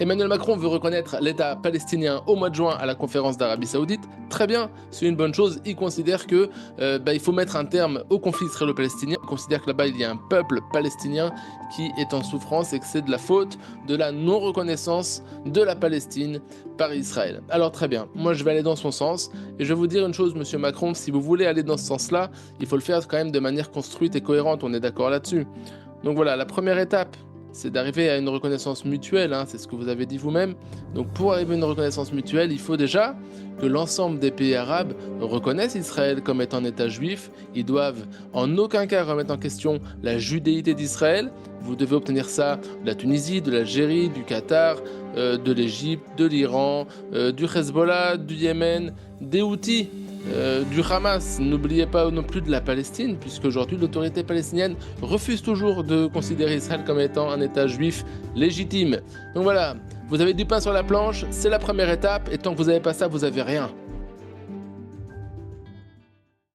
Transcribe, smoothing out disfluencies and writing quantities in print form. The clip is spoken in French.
Emmanuel Macron veut reconnaître l'État palestinien au mois de juin à la conférence d'Arabie Saoudite. Très bien, c'est une bonne chose. Il considère que il faut mettre un terme au conflit israélo-palestinien. Il considère que là-bas il y a un peuple palestinien qui est en souffrance et que c'est de la faute de la non-reconnaissance de la Palestine par Israël. Alors très bien, moi je vais aller dans son sens et je vais vous dire une chose, Monsieur Macron, si vous voulez aller dans ce sens-là, il faut le faire quand même de manière construite et cohérente. On est d'accord là-dessus. Donc voilà, la première étape, c'est d'arriver à une reconnaissance mutuelle, hein, c'est ce que vous avez dit vous-même. Donc pour arriver à une reconnaissance mutuelle, il faut déjà que l'ensemble des pays arabes reconnaissent Israël comme étant un État juif. Ils doivent en aucun cas remettre en question la judéité d'Israël. Vous devez obtenir ça de la Tunisie, de l'Algérie, du Qatar, de l'Égypte, de l'Iran, du Hezbollah, du Yémen, des Houthis. Du Hamas, n'oubliez pas non plus de la Palestine, puisque aujourd'hui l'autorité palestinienne refuse toujours de considérer Israël comme étant un État juif légitime. Donc voilà, vous avez du pain sur la planche, c'est la première étape, et tant que vous n'avez pas ça, vous n'avez rien.